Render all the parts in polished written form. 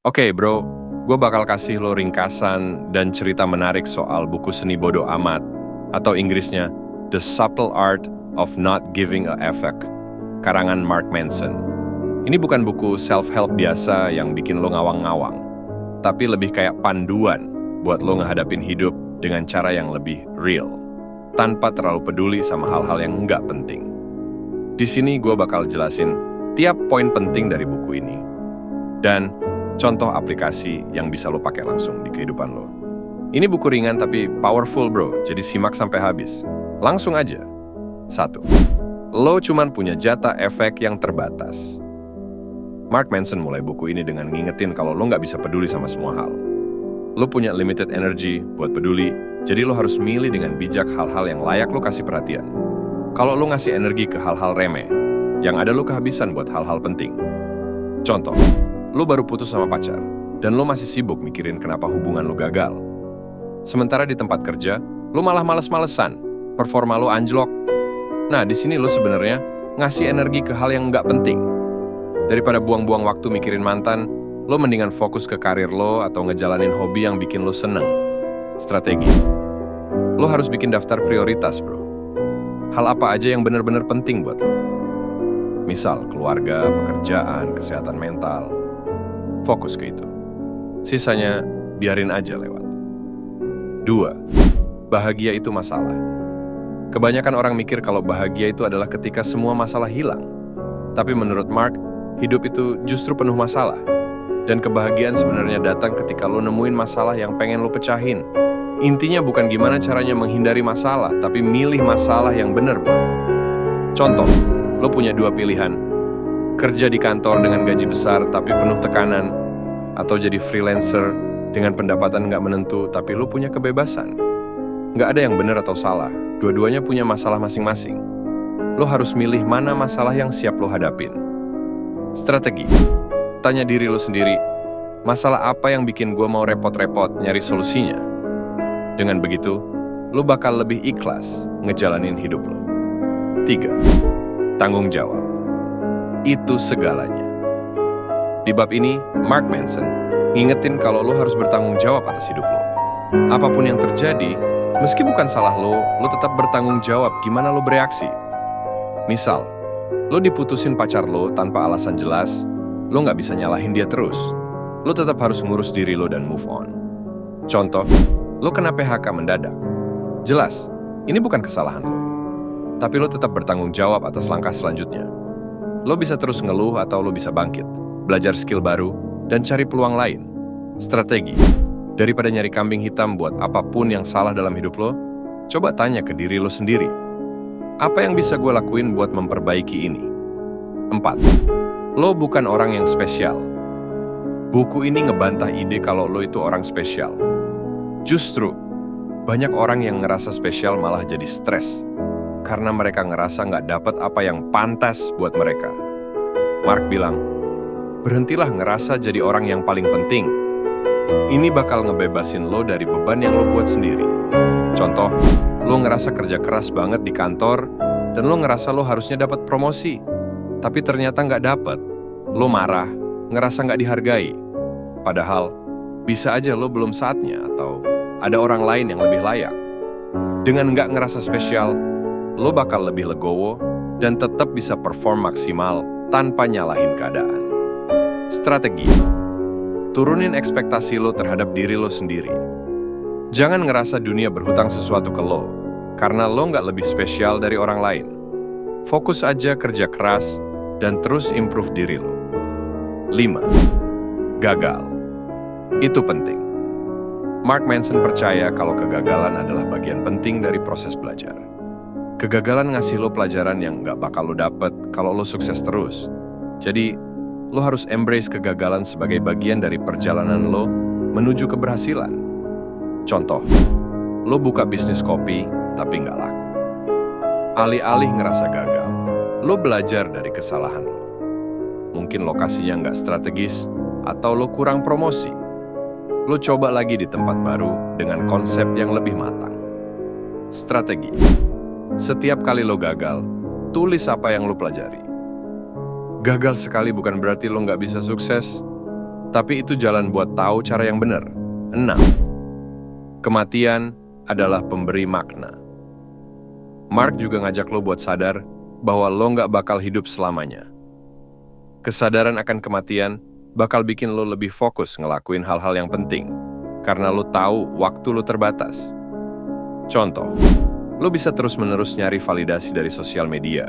Oke bro, gue bakal kasih lo ringkasan dan cerita menarik soal buku Seni Bodo Amat, atau Inggrisnya The Subtle Art of Not Giving a Effect, karangan Mark Manson. Ini bukan buku self-help biasa yang bikin lo ngawang-ngawang, tapi lebih kayak panduan buat lo ngehadapin hidup dengan cara yang lebih real, tanpa terlalu peduli sama hal-hal yang nggak penting. Di sini gue bakal jelasin tiap poin penting dari buku ini, dan contoh aplikasi yang bisa lo pakai langsung di kehidupan lo. Ini buku ringan tapi powerful bro, jadi simak sampai habis. Langsung aja. 1. Lo cuman punya jatah efek yang terbatas. Mark Manson mulai buku ini dengan ngingetin kalau lo nggak bisa peduli sama semua hal. Lo punya limited energy buat peduli, jadi lo harus milih dengan bijak hal-hal yang layak lo kasih perhatian. Kalau lo ngasih energi ke hal-hal remeh, yang ada lo kehabisan buat hal-hal penting. Contoh, lo baru putus sama pacar, dan lo masih sibuk mikirin kenapa hubungan lo gagal. Sementara di tempat kerja, lo malah males-malesan, performa lo anjlok. Nah, di sini lo sebenarnya ngasih energi ke hal yang nggak penting. Daripada buang-buang waktu mikirin mantan, lo mendingan fokus ke karir lo atau ngejalanin hobi yang bikin lo seneng. Strategi. Lo harus bikin daftar prioritas, bro. Hal apa aja yang benar-benar penting buat lo. Misal, keluarga, pekerjaan, kesehatan mental. Fokus ke itu. Sisanya, biarin aja lewat. 2. Bahagia itu masalah. Kebanyakan orang mikir kalau bahagia itu adalah ketika semua masalah hilang. Tapi menurut Mark, hidup itu justru penuh masalah. Dan kebahagiaan sebenarnya datang ketika lo nemuin masalah yang pengen lo pecahin. Intinya bukan gimana caranya menghindari masalah, tapi milih masalah yang benar buat lo. Contoh, lo punya 2 pilihan. Kerja di kantor dengan gaji besar tapi penuh tekanan, atau jadi freelancer dengan pendapatan nggak menentu tapi lo punya kebebasan. Nggak ada yang benar atau salah, dua-duanya punya masalah masing-masing. Lo harus milih mana masalah yang siap lo hadapin. Strategi. Tanya diri lo sendiri, masalah apa yang bikin gue mau repot-repot nyari solusinya? Dengan begitu, lo bakal lebih ikhlas ngejalanin hidup lo. 3. Tanggung jawab. Itu segalanya. Di bab ini, Mark Manson ngingetin kalau lo harus bertanggung jawab atas hidup lo. Apapun yang terjadi, meski bukan salah lo tetap bertanggung jawab gimana lo bereaksi. Misal, lo diputusin pacar lo tanpa alasan jelas, lo nggak bisa nyalahin dia terus. Lo tetap harus ngurus diri lo dan move on. Contoh, lo kena PHK mendadak. Jelas, ini bukan kesalahan lo. Tapi lo tetap bertanggung jawab atas langkah selanjutnya. Lo bisa terus ngeluh atau lo bisa bangkit, belajar skill baru, dan cari peluang lain. Strategi. Daripada nyari kambing hitam buat apapun yang salah dalam hidup lo, coba tanya ke diri lo sendiri. Apa yang bisa gue lakuin buat memperbaiki ini? 4. Lo bukan orang yang spesial. Buku ini ngebantah ide kalau lo itu orang spesial. Justru, banyak orang yang ngerasa spesial malah jadi stres. Karena mereka ngerasa nggak dapat apa yang pantas buat mereka. Mark bilang, berhentilah ngerasa jadi orang yang paling penting. Ini bakal ngebebasin lo dari beban yang lo buat sendiri. Contoh, lo ngerasa kerja keras banget di kantor, dan lo ngerasa lo harusnya dapat promosi. Tapi ternyata nggak dapat. Lo marah, ngerasa nggak dihargai. Padahal, bisa aja lo belum saatnya atau ada orang lain yang lebih layak. Dengan nggak ngerasa spesial, lo bakal lebih legowo dan tetap bisa perform maksimal tanpa nyalahin keadaan. Strategi. Turunin ekspektasi lo terhadap diri lo sendiri. Jangan ngerasa dunia berhutang sesuatu ke lo, karena lo nggak lebih spesial dari orang lain. Fokus aja kerja keras dan terus improve diri lo. 5. Gagal. Itu penting. Mark Manson percaya kalau kegagalan adalah bagian penting dari proses belajar. Kegagalan ngasih lo pelajaran yang nggak bakal lo dapet kalau lo sukses terus. Jadi, lo harus embrace kegagalan sebagai bagian dari perjalanan lo menuju keberhasilan. Contoh, lo buka bisnis kopi tapi nggak laku. Alih-alih ngerasa gagal, lo belajar dari kesalahan lo. Mungkin lokasinya nggak strategis atau lo kurang promosi. Lo coba lagi di tempat baru dengan konsep yang lebih matang. Strategi. Setiap kali lo gagal, tulis apa yang lo pelajari. Gagal sekali bukan berarti lo nggak bisa sukses. Tapi itu jalan buat tahu cara yang benar. 6. Kematian adalah pemberi makna. Mark juga ngajak lo buat sadar bahwa lo nggak bakal hidup selamanya. Kesadaran akan kematian bakal bikin lo lebih fokus ngelakuin hal-hal yang penting, karena lo tahu waktu lo terbatas. Contoh, lo bisa terus-menerus nyari validasi dari sosial media,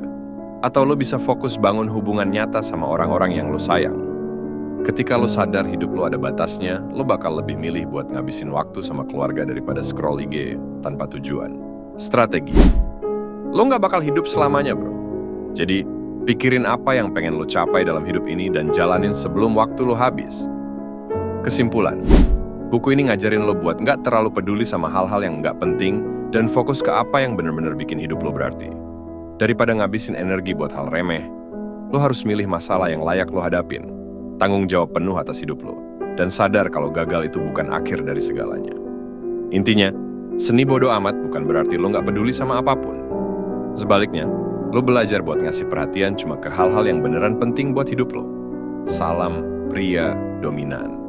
atau lo bisa fokus bangun hubungan nyata sama orang-orang yang lo sayang. Ketika lo sadar hidup lo ada batasnya, lo bakal lebih milih buat ngabisin waktu sama keluarga daripada scroll IG tanpa tujuan. Strategi. Lo nggak bakal hidup selamanya, bro. Jadi, pikirin apa yang pengen lo capai dalam hidup ini dan jalanin sebelum waktu lo habis. Kesimpulan, buku ini ngajarin lo buat nggak terlalu peduli sama hal-hal yang nggak penting dan fokus ke apa yang benar-benar bikin hidup lo berarti. Daripada ngabisin energi buat hal remeh, lo harus milih masalah yang layak lo hadapin, tanggung jawab penuh atas hidup lo, dan sadar kalau gagal itu bukan akhir dari segalanya. Intinya, seni bodo amat bukan berarti lo nggak peduli sama apapun. Sebaliknya, lo belajar buat ngasih perhatian cuma ke hal-hal yang beneran penting buat hidup lo. Salam pria dominan.